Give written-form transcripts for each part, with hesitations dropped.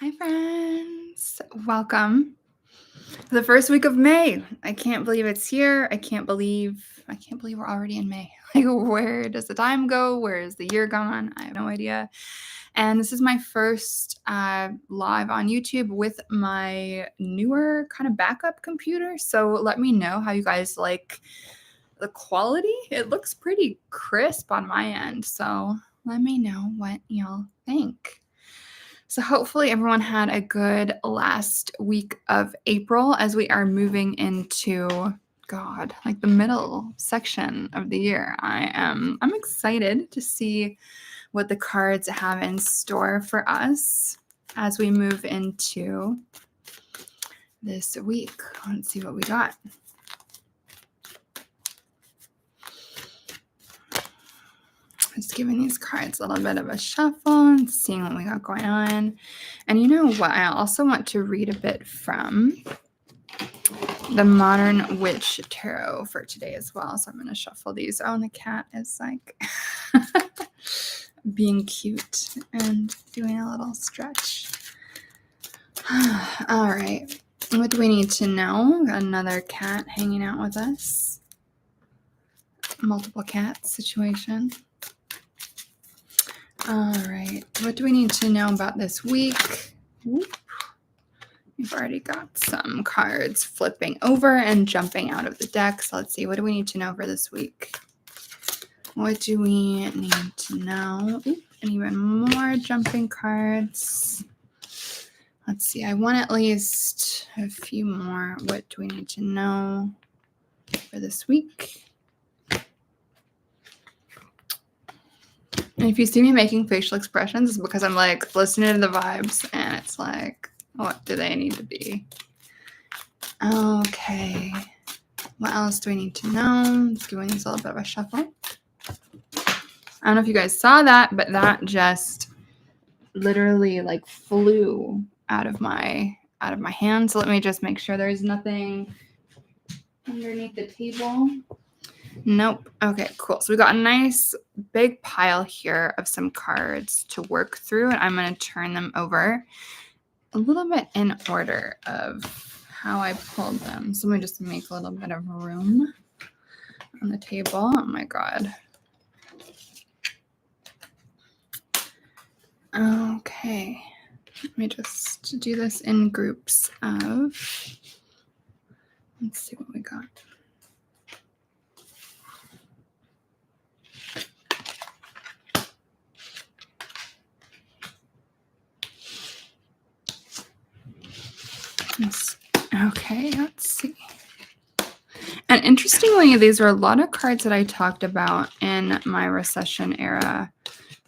Hi, friends. Welcome to the first week of May. I can't believe it's here. I can't believe we're already in May. Like, where does the time go? Where is the year gone? I have no idea. And this is my first live on YouTube with my newer kind of backup computer. So let me know how you guys like the quality. It looks pretty crisp on my end. So let me know what y'all think. So hopefully everyone had a good last week of April as we are moving into like the middle section of the year. I'm excited to see what the cards have in store for us as we move into this week. Let's see what we got. Just giving these cards a little bit of a shuffle and seeing what we got going on. And you know what? I also want to read a bit from the Modern Witch Tarot for today as well. So I'm going to shuffle these. Oh, and the cat is like being cute and doing a little stretch. All right. What do we need to know? Got another cat hanging out with us. Multiple cat situation. All right, what do we need to know about this week? We've already got some cards flipping over and jumping out of the deck. So let's see, what do we need to know for this week? What do we need to know? And even more jumping cards. Let's see, I want at least a few more. What do we need to know for this week? And if you see me making facial expressions, it's because I'm like listening to the vibes and it's like, what do they need to be? Okay. What else do we need to know? Just giving these a little bit of a shuffle. I don't know if you guys saw that, but that just literally like flew out of my hand. So let me just make sure there's nothing underneath the table. Nope. Okay, cool. So we got a nice big pile here of some cards to work through, and I'm going to turn them over a little bit in order of how I pulled them. So let me just make a little bit of room on the table. Oh my God. Okay. Let me just do this in groups of, let's see what we got. Okay, let's see. And interestingly, these are a lot of cards that I talked about in my recession era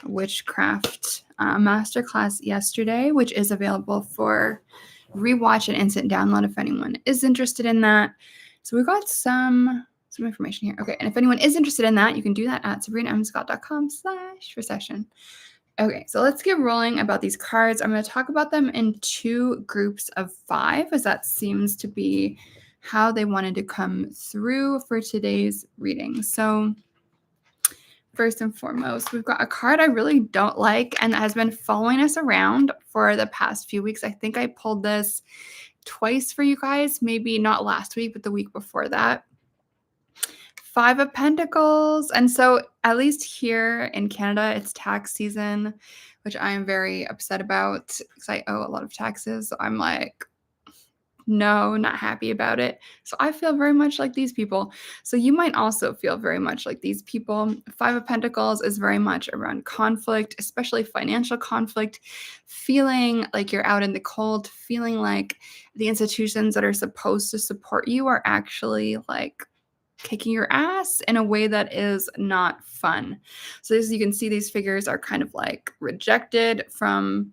witchcraft masterclass yesterday, which is available for rewatch and instant download if anyone is interested in that. So we got some information here. Okay, and if anyone is interested in that, you can do that at sabrinascott.com/recession. Okay, so let's get rolling about these cards. I'm going to talk about them in 2 groups of 5, as that seems to be how they wanted to come through for today's reading. So first and foremost, we've got a card I really don't like and has been following us around for the past few weeks. I think I pulled this twice for you guys, maybe not last week, but the week before that. 5 of Pentacles. And so at least here in Canada, it's tax season, which I am very upset about because I owe a lot of taxes. So I'm like, no, not happy about it. So I feel very much like these people. So you might also feel very much like these people. 5 of Pentacles is very much around conflict, especially financial conflict, feeling like you're out in the cold, feeling like the institutions that are supposed to support you are actually like kicking your ass in a way that is not fun. So as you can see, these figures are kind of like rejected from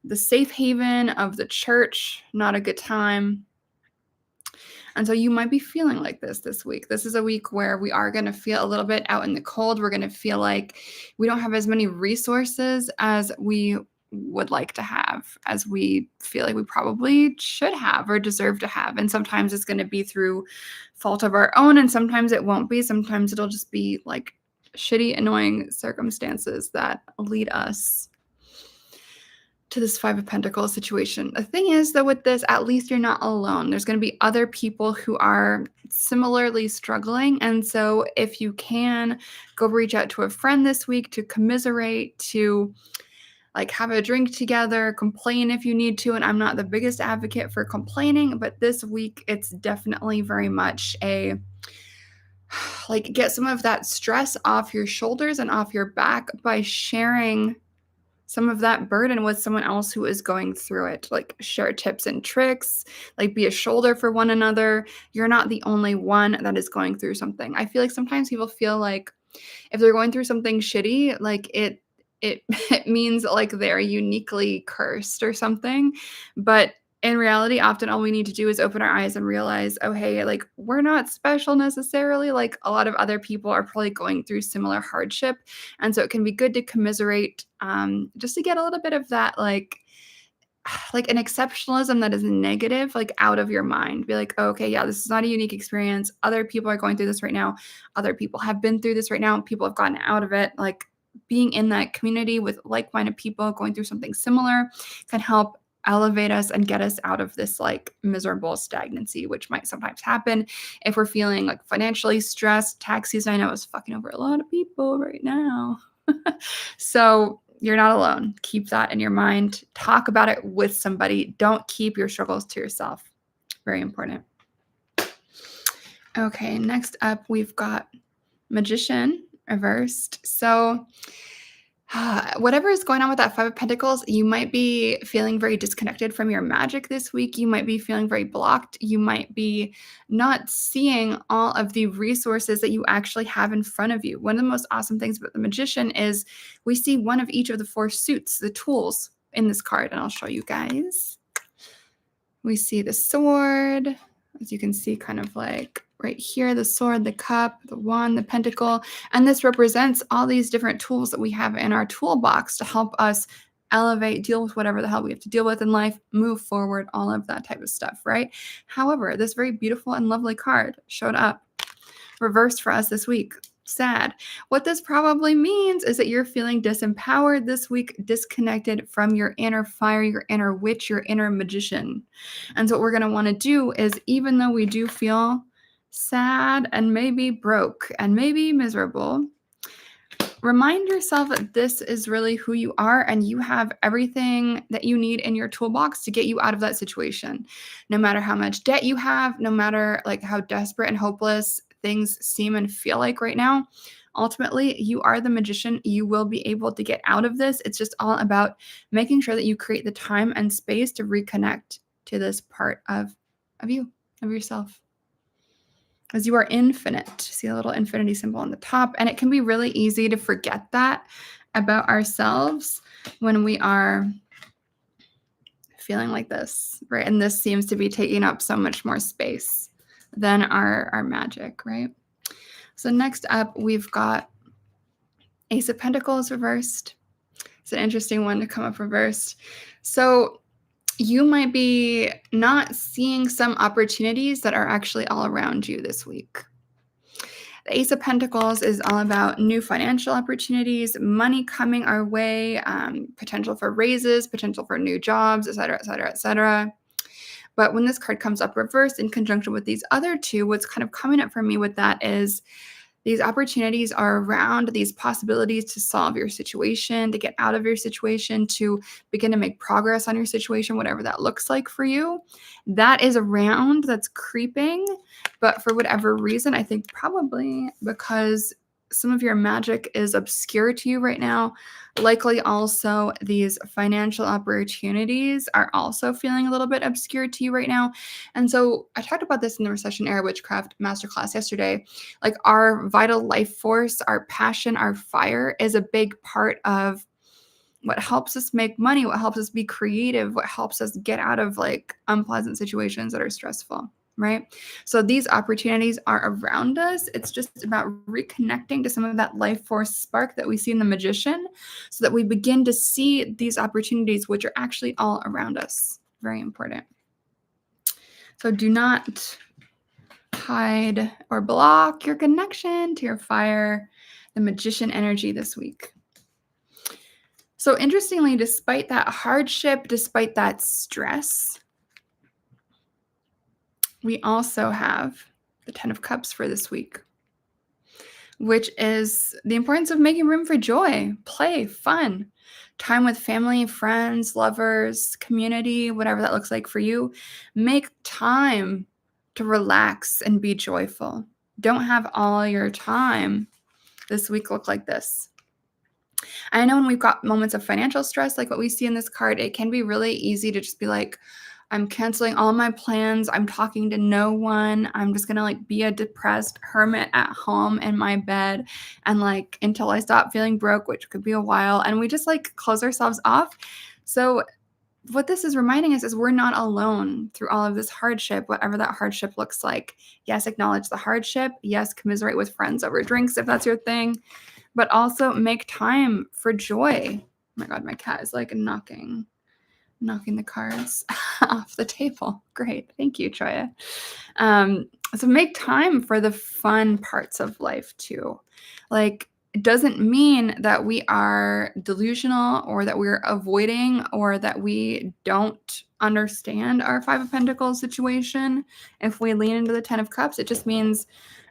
the safe haven of the church. Not a good time. And so you might be feeling like this week. This is a week where we are going to feel a little bit out in the cold. We're going to feel like we don't have as many resources as we would like to have, as we feel like we probably should have or deserve to have. And sometimes it's going to be through fault of our own, and sometimes it won't be. Sometimes it'll just be like shitty, annoying circumstances that lead us to this Five of Pentacles situation. The thing is, though, with this, at least you're not alone. There's going to be other people who are similarly struggling. And so if you can, go reach out to a friend this week to commiserate, to like have a drink together, complain if you need to. And I'm not the biggest advocate for complaining, but this week it's definitely very much a like get some of that stress off your shoulders and off your back by sharing some of that burden with someone else who is going through it. Like share tips and tricks, like be a shoulder for one another. You're not the only one that is going through something. I feel like sometimes people feel like if they're going through something shitty, like it it means like they're uniquely cursed or something. But in reality, often all we need to do is open our eyes and realize, oh, hey, like we're not special necessarily. Like a lot of other people are probably going through similar hardship. And so it can be good to commiserate, just to get a little bit of that, like an exceptionalism that is negative, like out of your mind. Be like, oh, okay, yeah, this is not a unique experience. Other people are going through this right now. Other people have been through this right now. People have gotten out of it. Like being in that community with like-minded people going through something similar can help elevate us and get us out of this like miserable stagnancy, which might sometimes happen if we're feeling like financially stressed. Tax season, I know, is fucking over a lot of people right now. So you're not alone. Keep that in your mind. Talk about it with somebody. Don't keep your struggles to yourself. Very important. Okay, next up, we've got Magician reversed. So whatever is going on with that Five of Pentacles, you might be feeling very disconnected from your magic this week. You might be feeling very blocked. You might be not seeing all of the resources that you actually have in front of you. One of the most awesome things about the Magician is we see one of each of the four suits, the tools in this card, and I'll show you guys. We see the sword, as you can see, kind of like right here, the sword, the cup, the wand, the pentacle. And this represents all these different tools that we have in our toolbox to help us elevate, deal with whatever the hell we have to deal with in life, move forward, all of that type of stuff, right? However, this very beautiful and lovely card showed up reversed for us this week. Sad. What this probably means is that you're feeling disempowered this week, disconnected from your inner fire, your inner witch, your inner magician. And so what we're going to want to do is, even though we do feel sad and maybe broke and maybe miserable, remind yourself that this is really who you are and you have everything that you need in your toolbox to get you out of that situation. No matter how much debt you have, no matter like how desperate and hopeless things seem and feel like right now, ultimately you are the magician. You will be able to get out of this. It's just all about making sure that you create the time and space to reconnect to this part of you, of yourself. As you are infinite. See a little infinity symbol on the top. And it can be really easy to forget that about ourselves when we are feeling like this, right? And this seems to be taking up so much more space than our magic, right? So next up, we've got Ace of Pentacles reversed. It's an interesting one to come up reversed. So you might be not seeing some opportunities that are actually all around you this week. The Ace of Pentacles is all about new financial opportunities, money coming our way, potential for raises, potential for new jobs, et cetera, et cetera, et cetera. But when this card comes up reversed in conjunction with these other two, what's kind of coming up for me with that is these opportunities are around these possibilities to solve your situation, to get out of your situation, to begin to make progress on your situation, whatever that looks like for you. That is around, that's creeping. But for whatever reason, I think probably because some of your magic is obscure to you right now, likely also these financial opportunities are also feeling a little bit obscure to you right now. And so I talked about this in the Recession Era Witchcraft Masterclass yesterday. Like our vital life force, our passion, our fire is a big part of what helps us make money, what helps us be creative, what helps us get out of like unpleasant situations that are stressful. Right? So these opportunities are around us. It's just about reconnecting to some of that life force spark that we see in the Magician so that we begin to see these opportunities, which are actually all around us. Very important. So do not hide or block your connection to your fire, the Magician energy this week. So interestingly, despite that hardship, despite that stress, we also have the 10 of Cups for this week, which is the importance of making room for joy, play, fun, time with family, friends, lovers, community, whatever that looks like for you. Make time to relax and be joyful. Don't have all your time this week look like this. I know when we've got moments of financial stress, like what we see in this card, it can be really easy to just be like, I'm canceling all my plans. I'm talking to no one. I'm just going to like be a depressed hermit at home in my bed and like until I stop feeling broke, which could be a while. And we just like close ourselves off. So what this is reminding us is we're not alone through all of this hardship, whatever that hardship looks like. Yes, acknowledge the hardship. Yes, commiserate with friends over drinks if that's your thing, but also make time for joy. Oh my God, my cat is like knocking the cards off the table. Great. Thank you, Troya. So make time for the fun parts of life too. Like, it doesn't mean that we are delusional or that we're avoiding or that we don't understand our Five of Pentacles situation. If we lean into the 10 of Cups, it just means,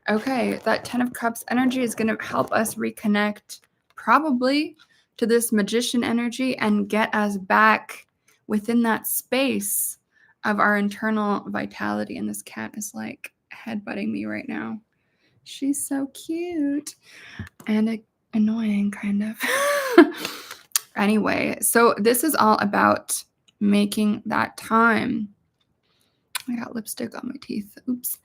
okay, that 10 of Cups energy is going to help us reconnect probably to this magician energy and get us back within that space of our internal vitality. And this cat is like headbutting me right now. She's so cute and annoying, kind of. Anyway, so this is all about making that time. I got lipstick on my teeth. Oops.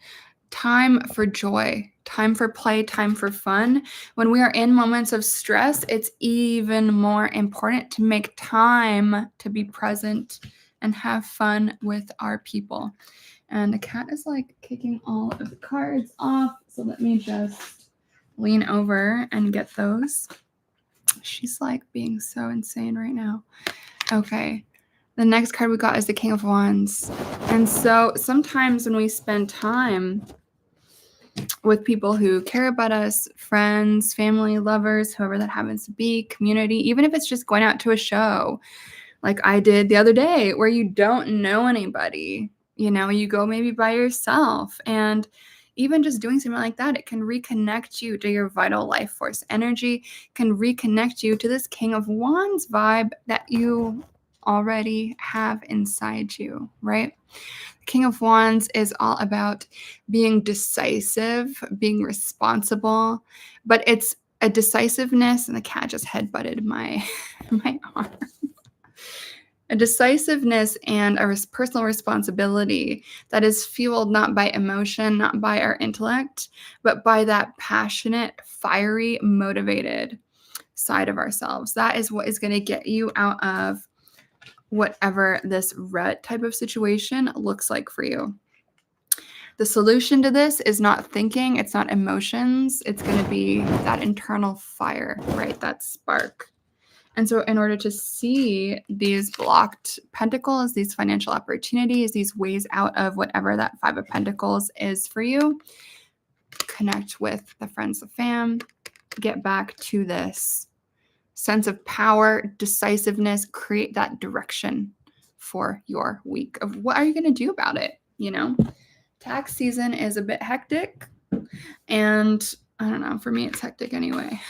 Time for joy, time for play, time for fun. When we are in moments of stress, it's even more important to make time to be present and have fun with our people. And the cat is like kicking all of the cards off. So let me just lean over and get those. She's like being so insane right now. Okay. The next card we got is the King of Wands. And so sometimes when we spend time with people who care about us, friends, family, lovers, whoever that happens to be, community, even if it's just going out to a show like I did the other day where you don't know anybody, you go maybe by yourself, and even just doing something like that, it can reconnect you to your vital life force energy, can reconnect you to this King of Wands vibe that you already have inside you, right? King of Wands is all about being decisive, being responsible, but it's a decisiveness, and the cat just headbutted my arm. A decisiveness and a personal responsibility that is fueled not by emotion, not by our intellect, but by that passionate, fiery, motivated side of ourselves. That is what is going to get you out of whatever this rut type of situation looks like for you. The solution to this is not thinking, it's not emotions, it's going to be that internal fire, right? That spark. And so in order to see these blocked pentacles, these financial opportunities, these ways out of whatever that Five of Pentacles is for you, connect with the friends, the fam, get back to this sense of power, decisiveness, create that direction for your week of what are you going to do about it, Tax season is a bit hectic, and I don't know, for me it's hectic anyway.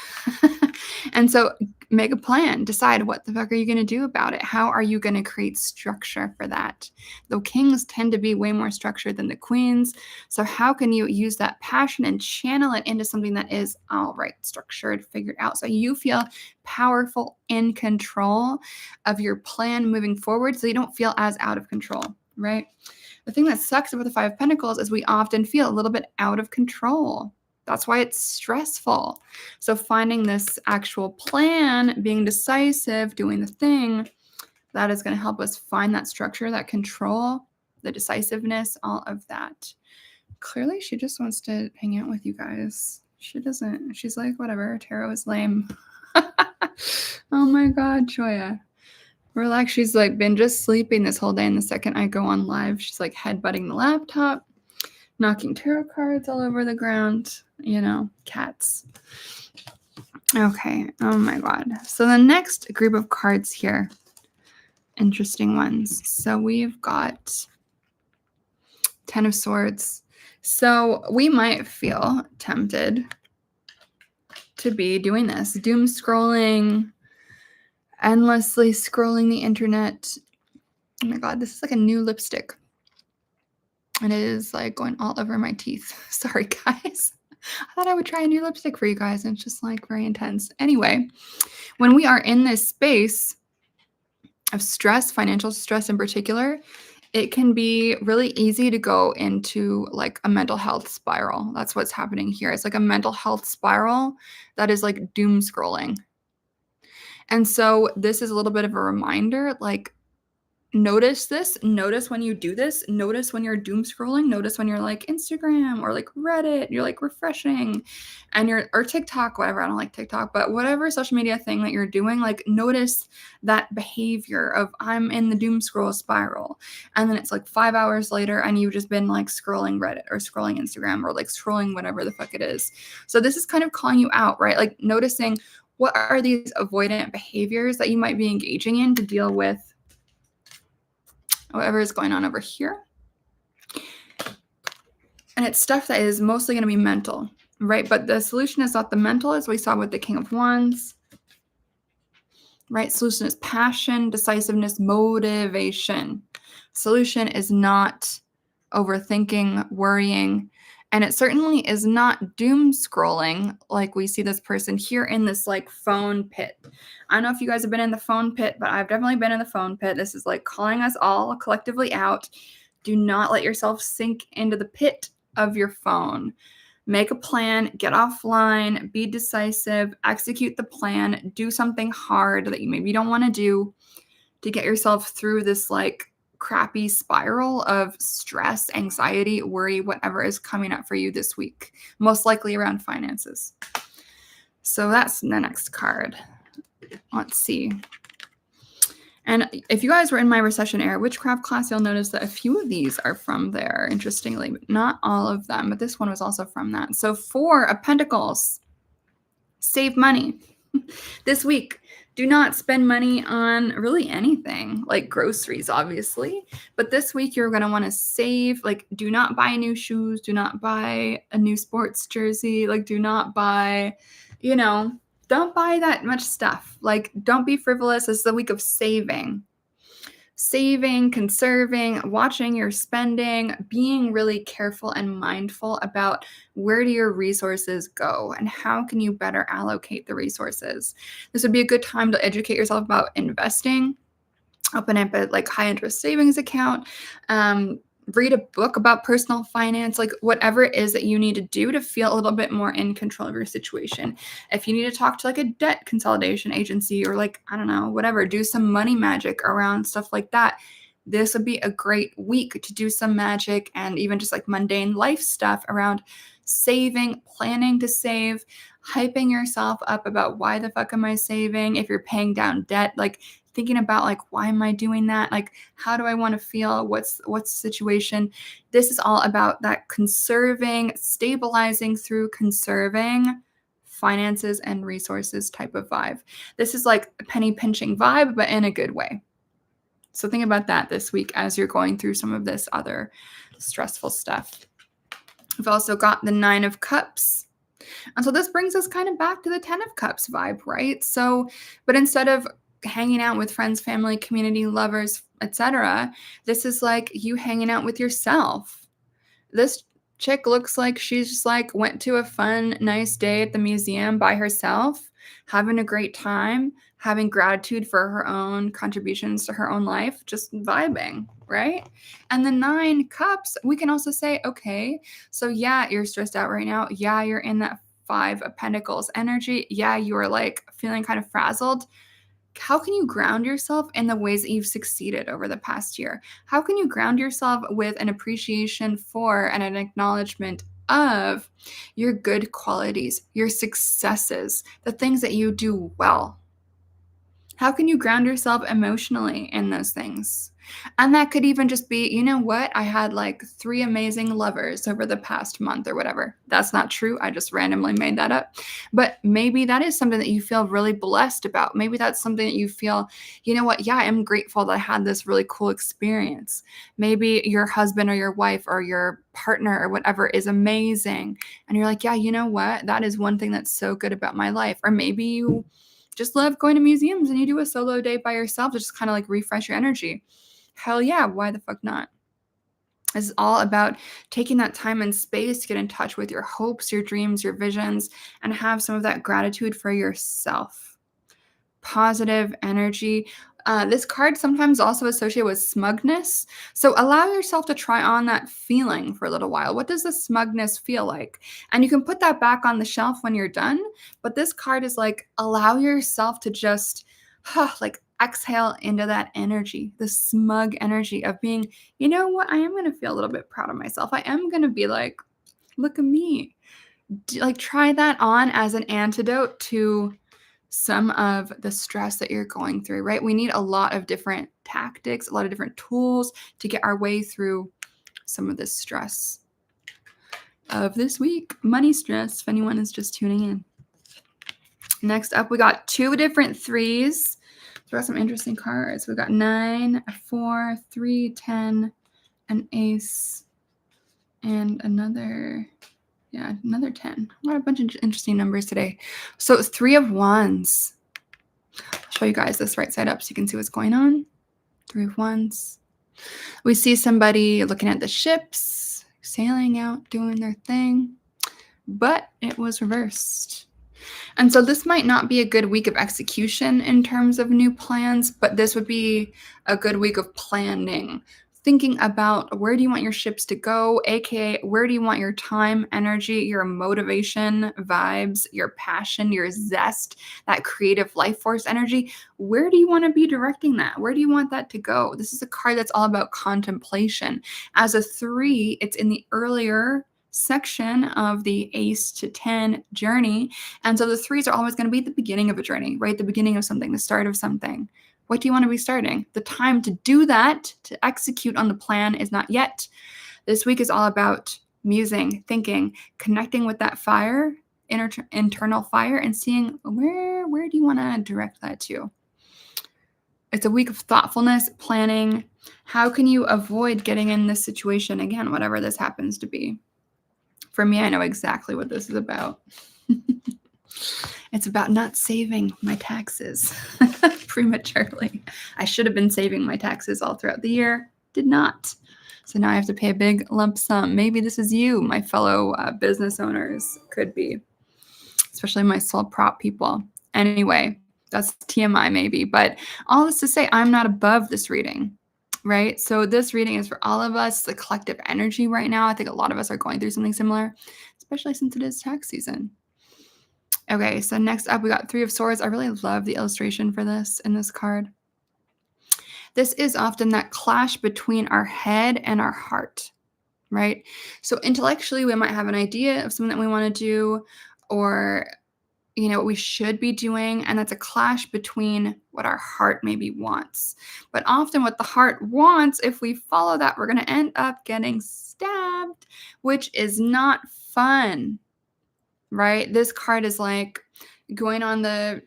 And so make a plan, decide what the fuck are you going to do about it? How are you going to create structure for that? The kings tend to be way more structured than the queens. So how can you use that passion and channel it into something that is all right, structured, figured out, so you feel powerful, in control of your plan moving forward, so you don't feel as out of control, right? The thing that sucks about the Five of Pentacles is we often feel a little bit out of control. That's why it's stressful. So finding this actual plan, being decisive, doing the thing, that is going to help us find that structure, that control, the decisiveness, all of that. Clearly, she just wants to hang out with you guys. She doesn't. She's like, whatever, tarot is lame. Oh my God, Joya. Relax. She's like been just sleeping this whole day. And the second I go on live, she's like headbutting the laptop, knocking tarot cards all over the ground, cats. Okay. Oh my God. So the next group of cards here, interesting ones. So we've got Ten of Swords. So we might feel tempted to be doing this, doom scrolling, endlessly scrolling the internet. Oh my God, this is like a new lipstick. And it is like going all over my teeth. Sorry, guys. I thought I would try a new lipstick for you guys, and it's just like very intense. Anyway, when we are in this space of stress, financial stress in particular, it can be really easy to go into like a mental health spiral. That's what's happening here. It's like a mental health spiral that is like doom scrolling. And so this is a little bit of a reminder, like notice this, notice when you do this, notice when you're doom scrolling, notice when you're like Instagram or like Reddit, you're like refreshing and you're, or TikTok, whatever. I don't like TikTok, but whatever social media thing that you're doing, like notice that behavior of I'm in the doom scroll spiral. And then it's like 5 hours later and you've just been like scrolling Reddit or scrolling Instagram or like scrolling whatever the fuck it is. So this is kind of calling you out, right? Like noticing what are these avoidant behaviors that you might be engaging in to deal with whatever is going on over here. And it's stuff that is mostly going to be mental, right? But the solution is not the mental, as we saw with the King of Wands, right? Solution is passion, decisiveness, motivation. Solution is not overthinking, worrying, and it certainly is not doom scrolling like we see this person here in this like phone pit. I don't know if you guys have been in the phone pit, but I've definitely been in the phone pit. This is like calling us all collectively out. Do not let yourself sink into the pit of your phone. Make a plan, get offline, be decisive, execute the plan, do something hard that you maybe don't want to do to get yourself through this like crappy spiral of stress, anxiety, worry, whatever is coming up for you this week, most likely around finances. So that's the next card. Let's see. And if you guys were in my recession era witchcraft class, you'll notice that a few of these are from there, interestingly, but not all of them. But this one was also from that. So 4 of Pentacles, save money. This week, do not spend money on really anything, like groceries, obviously. But this week, you're going to want to save. Like, do not buy new shoes. Do not buy a new sports jersey. Like, do not buy, don't buy that much stuff. Like, don't be frivolous. It's the week of saving. Saving, conserving, watching your spending, being really careful and mindful about where do your resources go and how can you better allocate the resources. This would be a good time to educate yourself about investing. Open up a like high interest savings account. Read a book about personal finance, like whatever it is that you need to do to feel a little bit more in control of your situation. If you need to talk to like a debt consolidation agency or like, I don't know, whatever, do some money magic around stuff like that. This would be a great week to do some magic and even just like mundane life stuff around saving, planning to save, hyping yourself up about why the fuck am I saving? If you're paying down debt, like thinking about like, why am I doing that? Like, how do I want to feel? What's the situation? This is all about that conserving, stabilizing through conserving finances and resources type of vibe. This is like a penny pinching vibe, but in a good way. So think about that this week as you're going through some of this other stressful stuff. We've also got the 9 of Cups. And so this brings us kind of back to the 10 of Cups vibe, right? So, but instead of hanging out with friends, family, community, lovers, etc., this is like you hanging out with yourself. This chick looks like she's just like went to a fun, nice day at the museum by herself, having a great time, having gratitude for her own contributions to her own life, just vibing, right? And the 9 cups, we can also say, okay, so yeah, you're stressed out right now. Yeah, you're in that 5 of Pentacles energy. Yeah, you are like feeling kind of frazzled. How can you ground yourself in the ways that you've succeeded over the past year? How can you ground yourself with an appreciation for and an acknowledgement of your good qualities, your successes, the things that you do well? How can you ground yourself emotionally in those things? And that could even just be, you know what? I had like 3 amazing lovers over the past month or whatever. That's not true. I just randomly made that up. But maybe that is something that you feel really blessed about. Maybe that's something that you feel, you know what? Yeah, I'm grateful that I had this really cool experience. Maybe your husband or your wife or your partner or whatever is amazing. And you're like, yeah, you know what? That is one thing that's so good about my life. Or maybe you just love going to museums and you do a solo day by yourself to just kind of like refresh your energy. Hell yeah, why the fuck not? This is all about taking that time and space to get in touch with your hopes, your dreams, your visions, and have some of that gratitude for yourself. Positive energy. This card sometimes also associated with smugness. So allow yourself to try on that feeling for a little while. What does the smugness feel like? And you can put that back on the shelf when you're done. But this card is like, allow yourself to just like exhale into that energy, the smug energy of being, you know what? I am going to feel a little bit proud of myself. I am going to be like, look at me. Like try that on as an antidote to some of the stress that you're going through, right? We need a lot of different tactics, a lot of different tools to get our way through some of this stress of this week. Money stress, if anyone is just tuning in. Next up, we got 2 different 3s. We got some interesting cards. We got 9, a 4, 3, 10, an ace, and another 10. What a bunch of interesting numbers today. So 3 of Wands. I'll show you guys this right side up so you can see what's going on. 3 of Wands. We see somebody looking at the ships, sailing out, doing their thing, but it was reversed. And so this might not be a good week of execution in terms of new plans, but this would be a good week of planning. Thinking about where do you want your ships to go, aka where do you want your time, energy, your motivation, vibes, your passion, your zest, that creative life force energy. Where do you want to be directing that? Where do you want that to go? This is a card that's all about contemplation. As a 3, it's in the earlier section of the ace to 10 journey. And so the 3s are always going to be at the beginning of a journey, right? The beginning of something, the start of something. What do you want to be starting? The time to do that, to execute on the plan, is not yet. This week is all about musing, thinking, connecting with that fire, internal fire, and seeing where do you want to direct that to? It's a week of thoughtfulness, planning. How can you avoid getting in this situation again, whatever this happens to be? For me, I know exactly what this is about. It's about not saving my taxes prematurely. I should have been saving my taxes all throughout the year. Did not. So now I have to pay a big lump sum. Maybe this is you, my fellow business owners. Could be. Especially my sole prop people. Anyway, that's TMI maybe. But all this to say, I'm not above this reading. Right? So this reading is for all of us, the collective energy right now. I think a lot of us are going through something similar, especially since it is tax season. Okay, so next up, we got 3 of Swords. I really love the illustration for this in this card. This is often that clash between our head and our heart, right? So intellectually, we might have an idea of something that we want to do or, you know, what we should be doing. And that's a clash between what our heart maybe wants. But often what the heart wants, if we follow that, we're going to end up getting stabbed, which is not fun. Right? This card is like going on the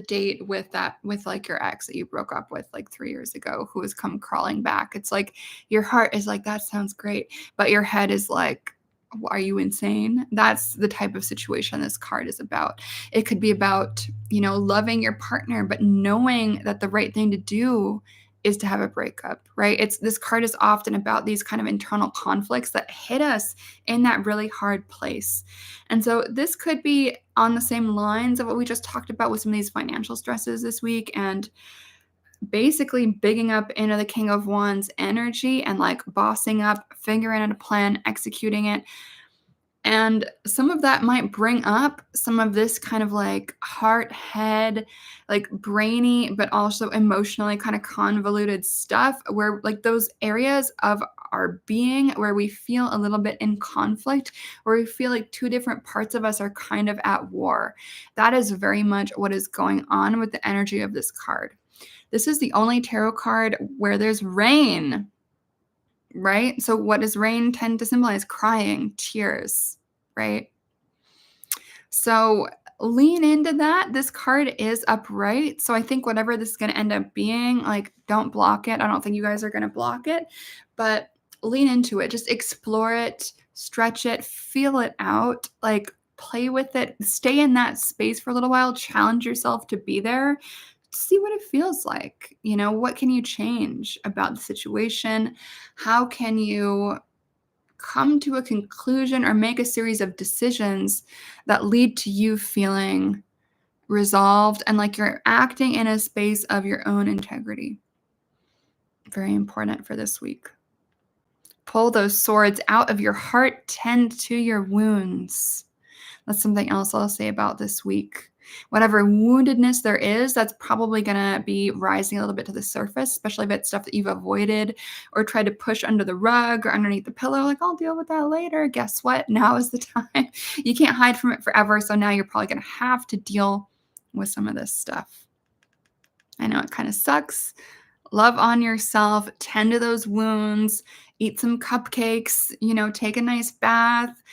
date with like your ex that you broke up with like 3 years ago who has come crawling back. It's like your heart is like, that sounds great. But your head is like, are you insane? That's the type of situation this card is about. It could be about, loving your partner, but knowing that the right thing to do is to have a breakup, right? This card is often about these kind of internal conflicts that hit us in that really hard place. And so this could be on the same lines of what we just talked about with some of these financial stresses this week, and basically bigging up into the King of Wands energy and like bossing up, figuring out a plan, executing it. And some of that might bring up some of this kind of like heart, head, like brainy, but also emotionally kind of convoluted stuff where like those areas of our being, where we feel a little bit in conflict, where we feel like two different parts of us are kind of at war. That is very much what is going on with the energy of this card. This is the only tarot card where there's rain, right? So what does rain tend to symbolize? Crying, tears, right? So lean into that. This card is upright. So I think whatever this is going to end up being, like, don't block it. I don't think you guys are going to block it, but lean into it. Just explore it, stretch it, feel it out, like play with it, stay in that space for a little while, challenge yourself to be there, see what it feels like. You know, what can you change about the situation? How can you come to a conclusion or make a series of decisions that lead to you feeling resolved and like you're acting in a space of your own integrity? Very important for this week. Pull those swords out of your heart, tend to your wounds. That's something else I'll say about this week. Whatever woundedness there is, that's probably going to be rising a little bit to the surface, especially if it's stuff that you've avoided or tried to push under the rug or underneath the pillow. Like, I'll deal with that later. Guess what? Now is the time. You can't hide from it forever. So now you're probably going to have to deal with some of this stuff. I know it kind of sucks. Love on yourself, tend to those wounds, eat some cupcakes, you know, take a nice bath.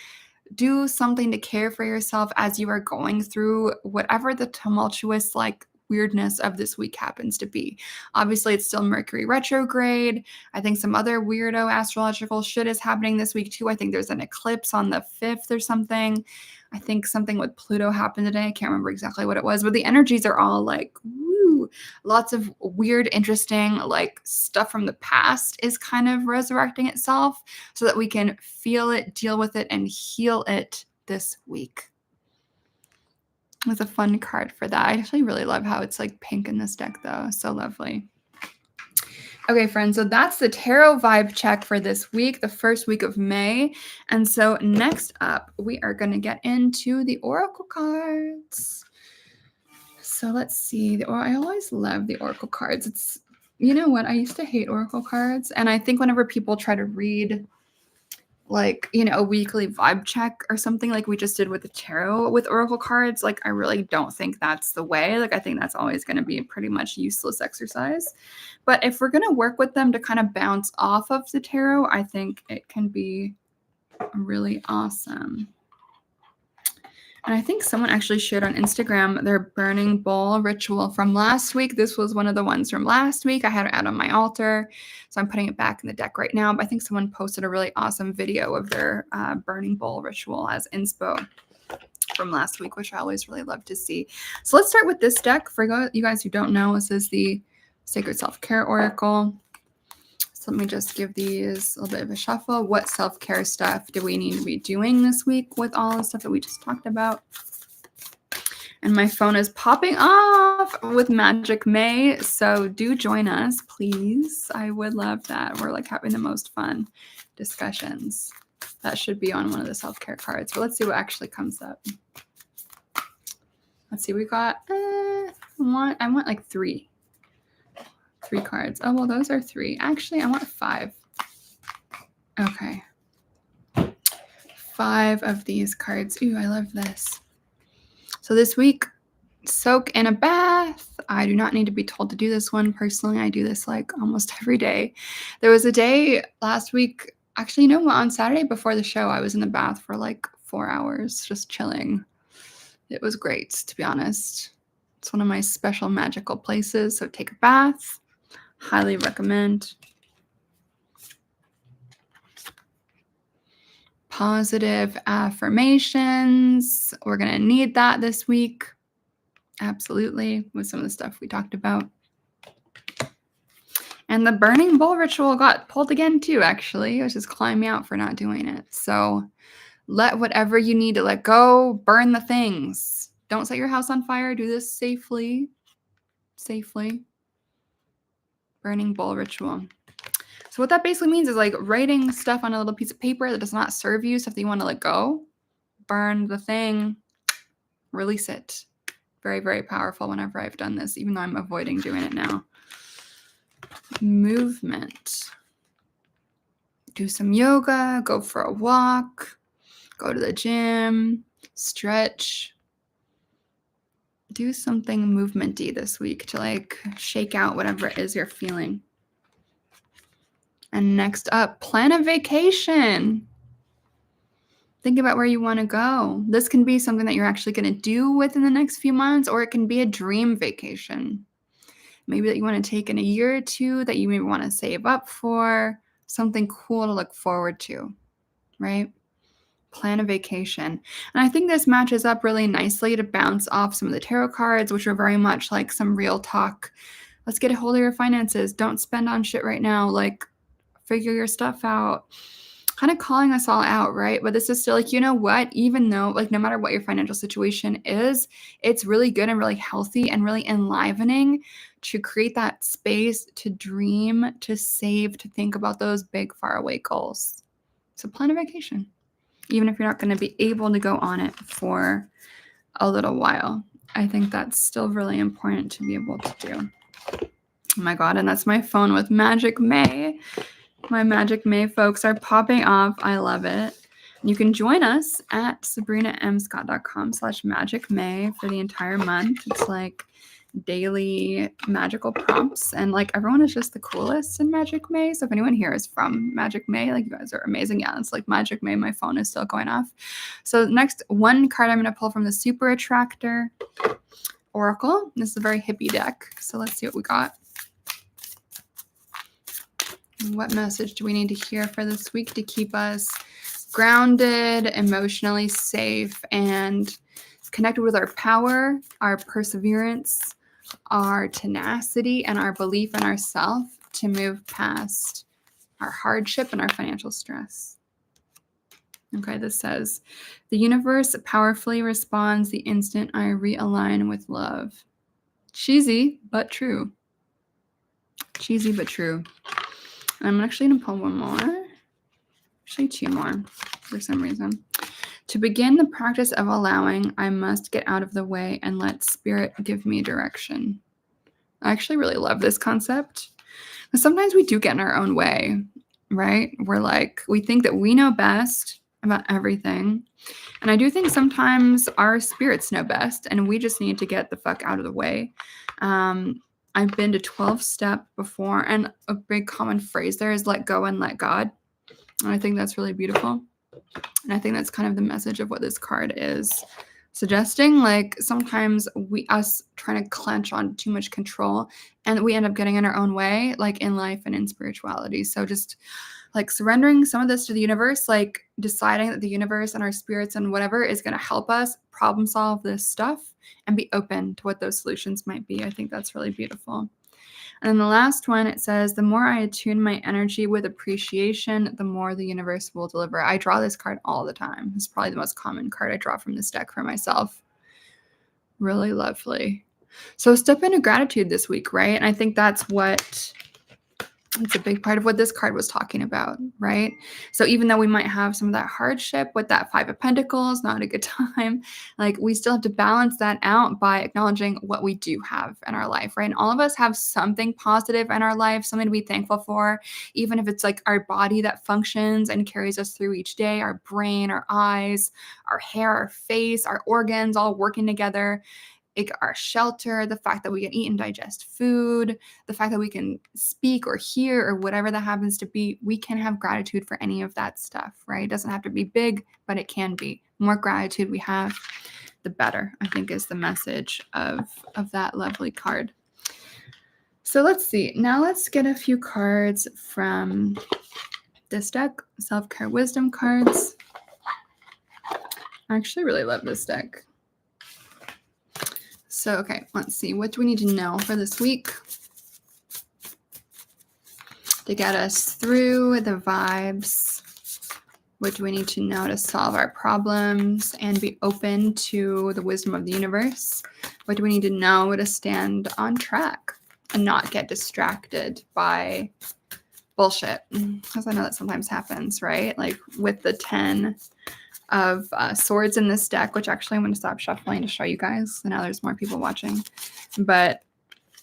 Do something to care for yourself as you are going through whatever the tumultuous, like, weirdness of this week happens to be. Obviously, it's still Mercury retrograde. I think some other weirdo astrological shit is happening this week too. I think there's an eclipse on the 5th or something. I think something with Pluto happened today. I can't remember exactly what it was, but the energies are all like, woo, lots of weird, interesting, like, stuff from the past is kind of resurrecting itself so that we can feel it, deal with it, and heal it this week. It was a fun card for that. I actually really love how it's like pink in this deck though. So lovely. Okay, friends, so that's the tarot vibe check for this week, the first week of May. And so next up, we are going to get into the oracle cards. So let's see. I always love the oracle cards. It's, you know what? I used to hate oracle cards. And I think whenever people try to read, like, you know, a weekly vibe check or something like we just did with the tarot with oracle cards, like, I really don't think that's the way. Like, I think that's always going to be a pretty much useless exercise. But if we're going to work with them to kind of bounce off of the tarot, I think it can be really awesome. And I think someone actually shared on Instagram their burning bowl ritual from last week. This was one of the ones from last week. I had it out on my altar, so I'm putting it back in the deck right now. But I think someone posted a really awesome video of their burning bowl ritual as inspo from last week, which I always really love to see. So let's start with this deck. For you guys who don't know, this is the Sacred Self-Care Oracle. So let me just give these a little bit of a shuffle. What self-care stuff do we need to be doing this week with all the stuff that we just talked about? And my phone is popping off with Magic May. So do join us, please. I would love that. We're like having the most fun discussions. That should be on one of the self-care cards. But let's see what actually comes up. Let's see. We got, I want like three cards. Oh, well, those are 3. Actually, I want 5. Okay. 5 of these cards. Ooh, I love this. So this week, soak in a bath. I do not need to be told to do this one. Personally, I do this like almost every day. There was a day last week, actually, you know what? On Saturday before the show, I was in the bath for like 4 hours, just chilling. It was great, to be honest. It's one of my special magical places. So take a bath. Highly recommend. Positive affirmations. We're going to need that this week. Absolutely. With some of the stuff we talked about. And the burning bowl ritual got pulled again too, actually. It was just calling me out for not doing it. So let whatever you need to let go. Burn the things. Don't set your house on fire. Do this safely. Safely. Burning bowl ritual. So what that basically means is like writing stuff on a little piece of paper that does not serve you, stuff that you want to let go. Burn the thing. Release it. Very, very powerful whenever I've done this, even though I'm avoiding doing it now. Movement. Do some yoga, go for a walk, go to the gym, stretch. Do something movementy this week to like shake out whatever it is you're feeling. And next up, plan a vacation. Think about where you want to go. This can be something that you're actually going to do within the next few months, or it can be a dream vacation. Maybe that you want to take in a year or two, that you maybe want to save up for, something cool to look forward to, right? Plan a vacation. And I think this matches up really nicely to bounce off some of the tarot cards, which are very much like some real talk. Let's get a hold of your finances. Don't spend on shit right now. Like, figure your stuff out. Kind of calling us all out, right? But this is still like, you know what? Even though, like, no matter what your financial situation is, it's really good and really healthy and really enlivening to create that space to dream, to save, to think about those big, faraway goals. So plan a vacation, even if you're not going to be able to go on it for a little while. I think that's still really important to be able to do. Oh my God, and that's my phone with Magic May. My Magic May folks are popping off. I love it. You can join us at sabrinamscott.com/magicmay for the entire month. It's like daily magical prompts, and like everyone is just the coolest in Magic May. So if anyone here is from Magic May, like you guys are amazing. Yeah, it's like Magic May. My phone is still going off. So next, one card I'm going to pull from the Super Attractor Oracle. This is a very hippie deck. So let's see what we got. What message do we need to hear for this week to keep us grounded, emotionally safe, and connected with our power, our perseverance, our tenacity, and our belief in ourselves to move past our hardship and our financial stress? Okay, this says, the universe powerfully responds the instant I realign with love. Cheesy, but true. Cheesy, but true. I'm actually going to pull one more. Actually, two more for some reason. To begin the practice of allowing, I must get out of the way and let spirit give me direction. I actually really love this concept. But sometimes we do get in our own way, right? We're like, we think that we know best about everything. And I do think sometimes our spirits know best, and we just need to get the fuck out of the way. I've been to 12-step before, and a big common phrase there is let go and let God. And I think that's really beautiful. And I think that's kind of the message of what this card is suggesting. Like sometimes us trying to clench on too much control, and we end up getting in our own way, like in life and in spirituality. So just like surrendering some of this to the universe, like deciding that the universe and our spirits and whatever is going to help us problem solve this stuff and be open to what those solutions might be. I think that's really beautiful. And then the last one, it says, the more I attune my energy with appreciation, the more the universe will deliver. I draw this card all the time. It's probably the most common card I draw from this deck for myself. Really lovely. So step into gratitude this week, right? And I think it's a big part of what this card was talking about, right? So even though we might have some of that hardship with that Five of Pentacles, not a good time, like we still have to balance that out by acknowledging what we do have in our life, right? And all of us have something positive in our life, something to be thankful for, even if it's like our body that functions and carries us through each day, our brain, our eyes, our hair, our face, our organs all working together. Our shelter, the fact that we can eat and digest food, the fact that we can speak or hear or whatever that happens to be, we can have gratitude for any of that stuff, right? It doesn't have to be big, but it can be. The more gratitude we have, the better, I think is the message of that lovely card. So let's see. Now let's get a few cards from this deck, Self-Care Wisdom cards. I actually really love this deck. So, okay, let's see. What do we need to know for this week to get us through the vibes? What do we need to know to solve our problems and be open to the wisdom of the universe? What do we need to know to stand on track and not get distracted by bullshit? Because I know that sometimes happens, right? Like with the 10 of swords in this deck, which actually I'm going to stop shuffling to show you guys. So now there's more people watching. But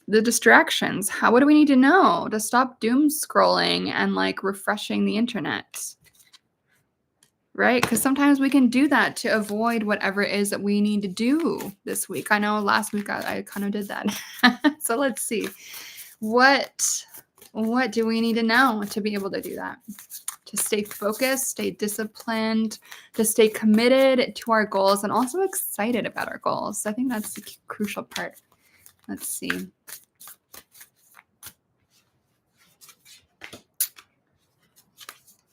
The distractions. What do we need to know to stop doom scrolling and like refreshing the internet? Right? Because sometimes we can do that to avoid whatever it is that we need to do this week. I know last week I kind of did that. So let's see. What do we need to know to be able to do that? To stay focused, stay disciplined, to stay committed to our goals and also excited about our goals. I think that's the crucial part. Let's see.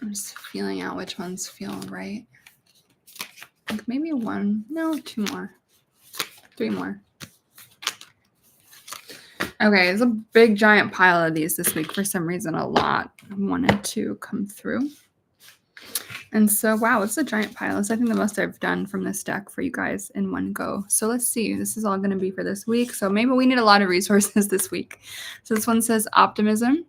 I'm just feeling out which ones feel right. Like maybe one, no, two more, three more. Okay, there's a big giant pile of these this week. For some reason, a lot wanted to come through. And so, wow, it's a giant pile. It's I think the most I've done from this deck for you guys in one go. So let's see. This is all going to be for this week. So maybe we need a lot of resources this week. So this one says optimism.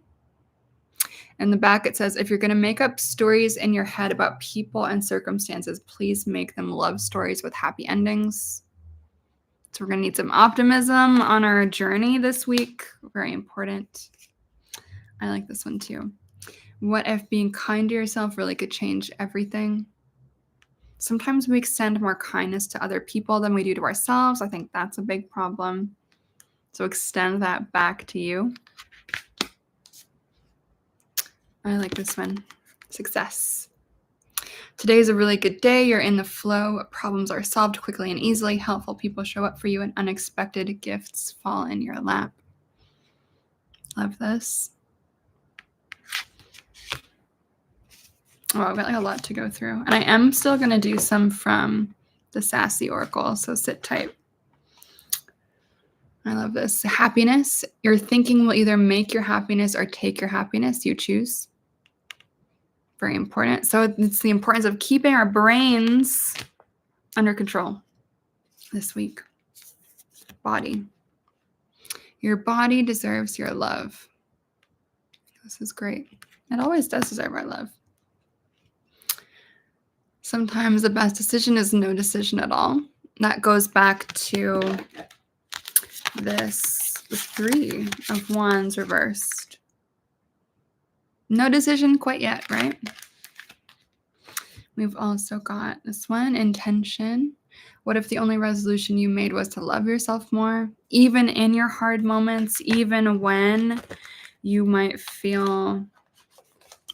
In the back, it says, if you're going to make up stories in your head about people and circumstances, please make them love stories with happy endings. So we're going to need some optimism on our journey this week. Very important. I like this one too. What if being kind to yourself really could change everything? Sometimes we extend more kindness to other people than we do to ourselves. I think that's a big problem. So extend that back to you. I like this one. Success. Today is a really good day. You're in the flow. Problems are solved quickly and easily. Helpful people show up for you and unexpected gifts fall in your lap. Love this. Oh, I've got like a lot to go through. And I am still going to do some from the Sassy Oracle, so sit tight. I love this. Happiness. Your thinking will either make your happiness or take your happiness. You choose. Very important. So it's the importance of keeping our brains under control this week. Body. Your body deserves your love. This is great. It always does deserve our love. Sometimes the best decision is no decision at all. That goes back to this, the 3 of Wands reversed. No decision quite yet, right? We've also got this one, intention. What if the only resolution you made was to love yourself more? Even in your hard moments, even when you might feel,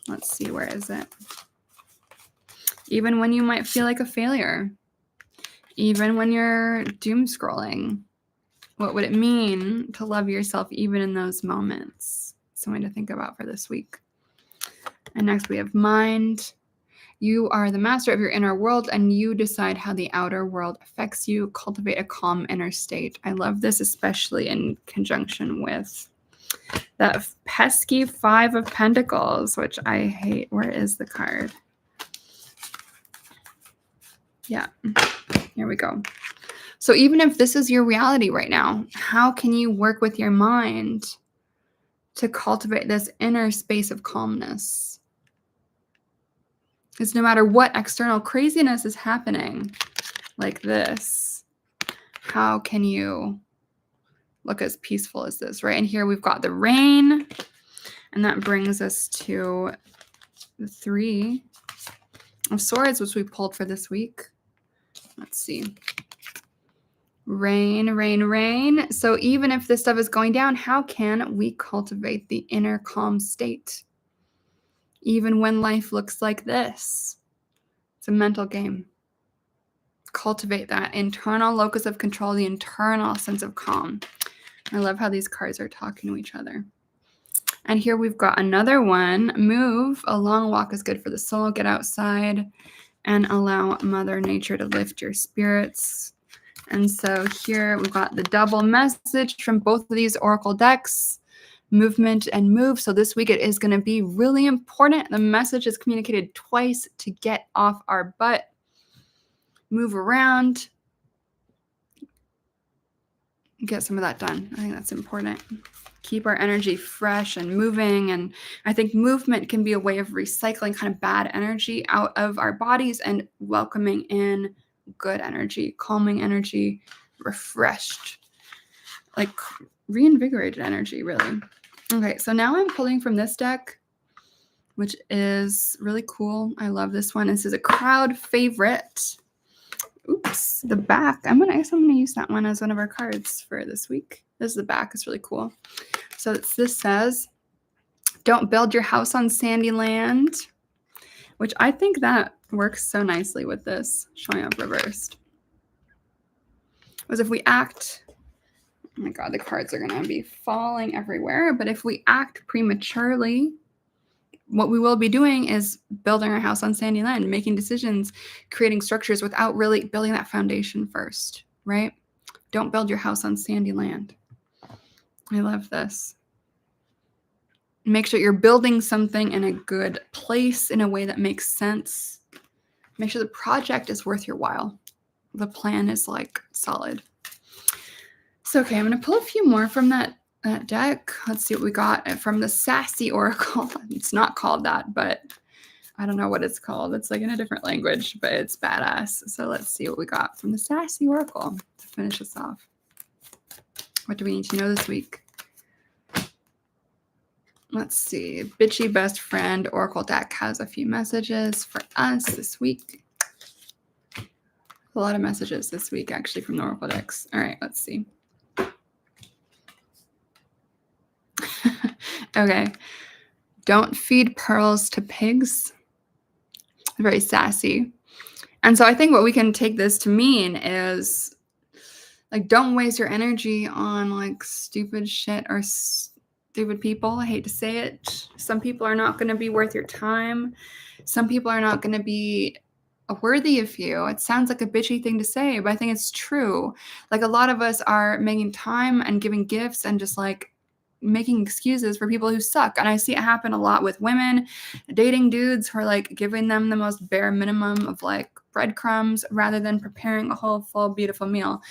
let's see, where is it? Even when you might feel like a failure. Even when you're doom scrolling. What would it mean to love yourself even in those moments? Something to think about for this week. And next we have mind. You are the master of your inner world and you decide how the outer world affects you. Cultivate a calm inner state. I love this, especially in conjunction with that pesky 5 of Pentacles, which I hate. Where is the card? Yeah, here we go. So even if this is your reality right now, how can you work with your mind to cultivate this inner space of calmness? Because no matter what external craziness is happening like this, how can you look as peaceful as this, right? And here we've got the rain, and that brings us to the 3 of Swords, which we pulled for this week. Let's see. Rain, rain, rain. So even if this stuff is going down, how can we cultivate the inner calm state? Even when life looks like this. It's a mental game. Cultivate that internal locus of control, the internal sense of calm. I love how these cards are talking to each other. And here we've got another one. Move. A long walk is good for the soul. Get outside and allow Mother Nature to lift your spirits. And so here we've got the double message from both of these oracle decks, movement and move. So this week it is going to be really important. The message is communicated twice to get off our butt, move around, get some of that done. I think that's important. Keep our energy fresh and moving. And I think movement can be a way of recycling kind of bad energy out of our bodies and welcoming in good energy, calming energy, refreshed, like reinvigorated energy, really. Okay, so now I'm pulling from this deck, which is really cool. I love this one. This is a crowd favorite. Oops, the back. I guess I'm gonna use that one as one of our cards for this week. This is the back. It's really cool. So this says, "Don't build your house on sandy land," which I think that works so nicely with this showing up reversed. Because if we act, oh my God, the cards are gonna be falling everywhere. But if we act prematurely, what we will be doing is building our house on sandy land, making decisions, creating structures without really building that foundation first, right? Don't build your house on sandy land. I love this. Make sure you're building something in a good place in a way that makes sense. Make sure the project is worth your while. The plan is like solid. So, okay, I'm going to pull a few more from that deck. Let's see what we got from the Sassy Oracle. It's not called that, but I don't know what it's called. It's like in a different language, but it's badass. So let's see what we got from the Sassy Oracle to finish us off. What do we need to know this week? Let's see. Bitchy Best Friend Oracle deck has a few messages for us this week. A lot of messages this week, actually, from the Oracle decks. All right, let's see. Okay. Don't feed pearls to pigs. Very sassy. And so I think what we can take this to mean is, like, don't waste your energy on, like, stupid shit or stupid people. I hate to say it. Some people are not going to be worth your time. Some people are not going to be worthy of you. It sounds like a bitchy thing to say, but I think it's true. Like, a lot of us are making time and giving gifts and just, like, making excuses for people who suck. And I see it happen a lot with women dating dudes who are, like, giving them the most bare minimum of, like, breadcrumbs rather than preparing a whole, full, beautiful meal.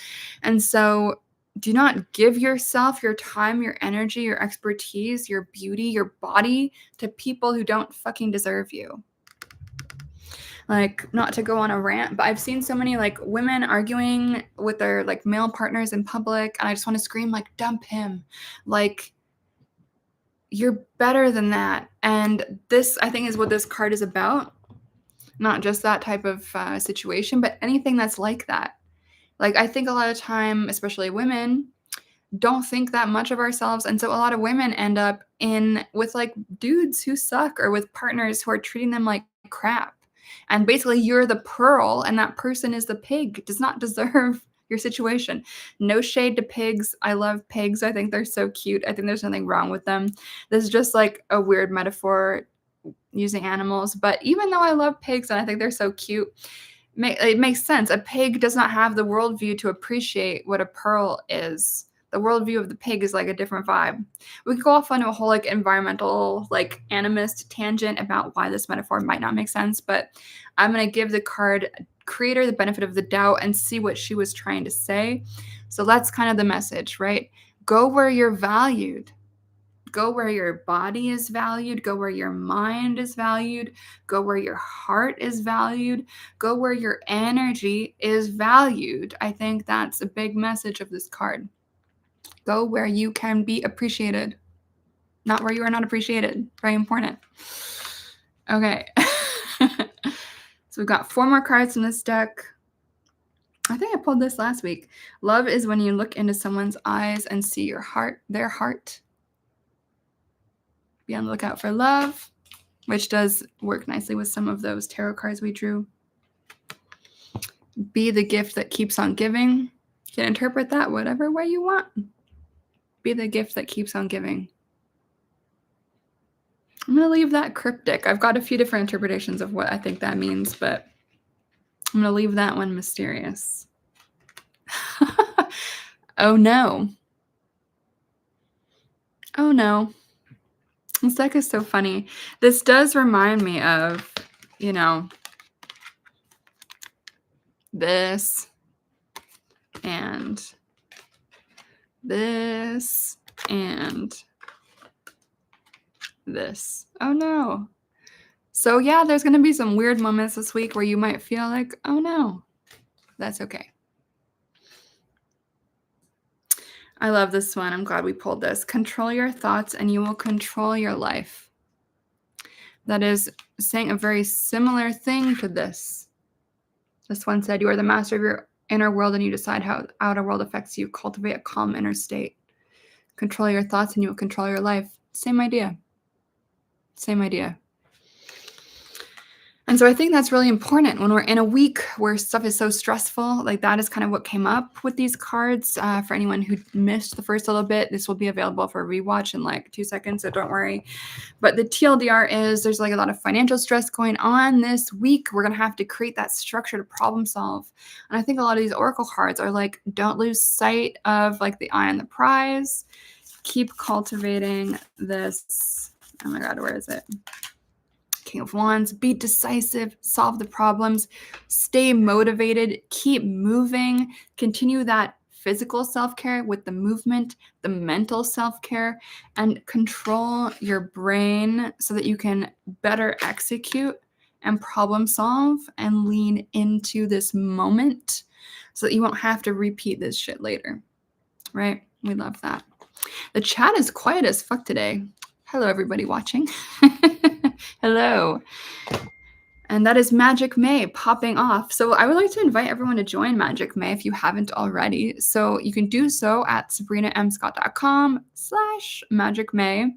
And so do not give yourself, your time, your energy, your expertise, your beauty, your body to people who don't fucking deserve you. Like, not to go on a rant, but I've seen so many, like, women arguing with their, like, male partners in public, and I just want to scream, like, dump him. Like, you're better than that. And this, I think, is what this card is about. Not just that type of situation, but anything that's like that. Like, I think a lot of time, especially women, don't think that much of ourselves. And so a lot of women end up with, like, dudes who suck or with partners who are treating them like crap. And basically you're the pearl and that person is the pig. Does not deserve your situation. No shade to pigs. I love pigs. I think they're so cute. I think there's nothing wrong with them. This is just like a weird metaphor using animals. But even though I love pigs and I think they're so cute, it makes sense. A pig does not have the worldview to appreciate what a pearl is. The worldview of the pig is like a different vibe. We could go off on a whole, like, environmental, like, animist tangent about why this metaphor might not make sense, but I'm going to give the card creator the benefit of the doubt and see what she was trying to say. So that's kind of the message, right? Go where you're valued. Go where your body is valued. Go where your mind is valued. Go where your heart is valued. Go where your energy is valued. I think that's a big message of this card. Go where you can be appreciated, not where you are not appreciated. Very important. Okay. So we've got 4 more cards in this deck. I think I pulled this last week. Love is when you look into someone's eyes and see your heart, their heart. Be on the lookout for love, which does work nicely with some of those tarot cards we drew. Be the gift that keeps on giving. You can interpret that whatever way you want. Be the gift that keeps on giving. I'm going to leave that cryptic. I've got a few different interpretations of what I think that means, but I'm going to leave that one mysterious. Oh no. Oh no. This deck is so funny. This does remind me of, you know, this and this and this. Oh no. So yeah, there's going to be some weird moments this week where you might feel like, oh no. That's okay. I love this one. I'm glad we pulled this. Control your thoughts and you will control your life. That is saying a very similar thing to this. This one said, you are the master of your inner world and you decide how the outer world affects you. Cultivate a calm inner state. Control your thoughts and you will control your life. Same idea. Same idea. And so I think that's really important when we're in a week where stuff is so stressful. Like that is kind of what came up with these cards. For anyone who missed the first little bit, this will be available for rewatch in like 2 seconds, so don't worry. But the TLDR is there's like a lot of financial stress going on this week. We're going to have to create that structure to problem solve. And I think a lot of these oracle cards are like, don't lose sight of like the eye on the prize. Keep cultivating this. Oh my God, where is it? King of Wands, be decisive, solve the problems, stay motivated, keep moving, continue that physical self-care with the movement, the mental self-care, and control your brain so that you can better execute and problem solve and lean into this moment so that you won't have to repeat this shit later, right? We love that. The chat is quiet as fuck today. Hello, everybody watching. Hello. And that is Magic May popping off. So I would like to invite everyone to join Magic May if you haven't already. So you can do so at sabrinamscott.com/Magic May.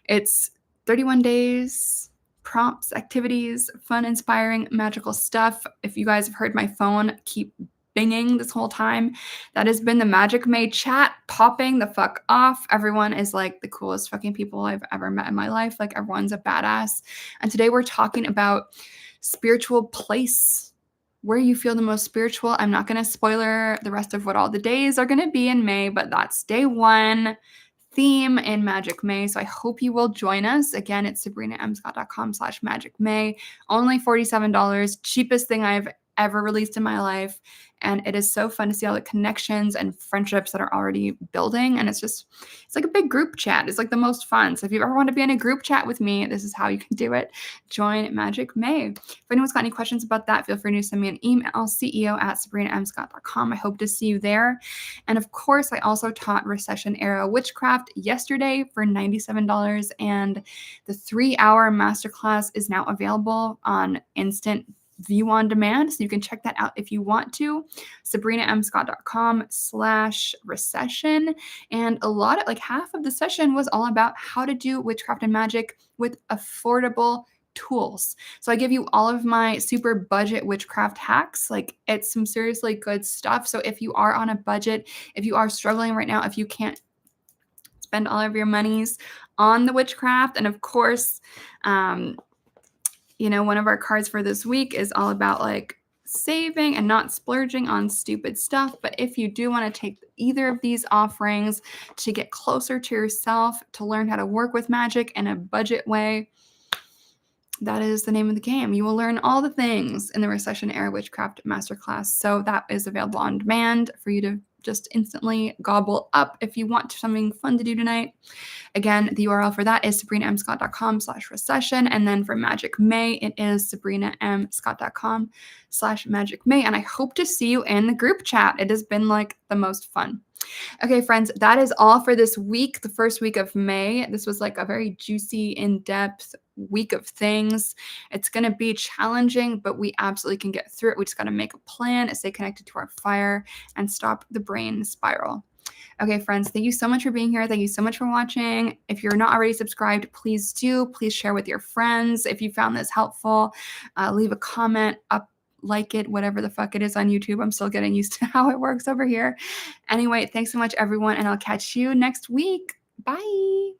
It's 31 days, prompts, activities, fun, inspiring, magical stuff. If you guys have heard my phone keep binging this whole time, that has been the Magic May chat popping the fuck off. Everyone is like the coolest fucking people I've ever met in my life. Like everyone's a badass. And today we're talking about spiritual place, where you feel the most spiritual. I'm not going to spoiler the rest of what all the days are going to be in May, but that's day 1 theme in Magic May. So I hope you will join us. Again, it's sabrinamscott.com/Magic May. Only $47, cheapest thing I've ever released in my life. And it is so fun to see all the connections and friendships that are already building. And it's like a big group chat. It's like the most fun. So if you ever want to be in a group chat with me, this is how you can do it. Join Magic May. If anyone's got any questions about that, feel free to send me an email, ceo@sabrinamscott.com. I hope to see you there. And of course, I also taught Recession Era Witchcraft yesterday for $97. And the 3-hour masterclass is now available on instant view on demand. So you can check that out if you want to. sabrinamscott.com/recession. And a lot of like half of the session was all about how to do witchcraft and magic with affordable tools. So I give you all of my super budget witchcraft hacks. Like it's some seriously good stuff. So if you are on a budget, if you are struggling right now, if you can't spend all of your monies on the witchcraft, and of course, one of our cards for this week is all about like saving and not splurging on stupid stuff. But if you do want to take either of these offerings to get closer to yourself, to learn how to work with magic in a budget way, that is the name of the game. You will learn all the things in the Recession Era Witchcraft Masterclass. So that is available on demand for you to just instantly gobble up if you want something fun to do tonight. Again, the URL for that is sabrinamscott.com/recession. And then for Magic May, it is sabrinamscott.com/Magic May. And I hope to see you in the group chat. It has been like the most fun. Okay, friends, that is all for this week, the first week of May. This was like a very juicy, in-depth week of things. It's going to be challenging, but we absolutely can get through it. We just got to make a plan, stay connected to our fire, and stop the brain spiral. Okay, friends, thank you so much for being here. Thank you so much for watching. If you're not already subscribed, please do. Please share with your friends. If you found this helpful, leave a comment, like it, whatever the fuck it is on YouTube. I'm still getting used to how it works over here. Anyway, thanks so much, everyone, and I'll catch you next week. Bye.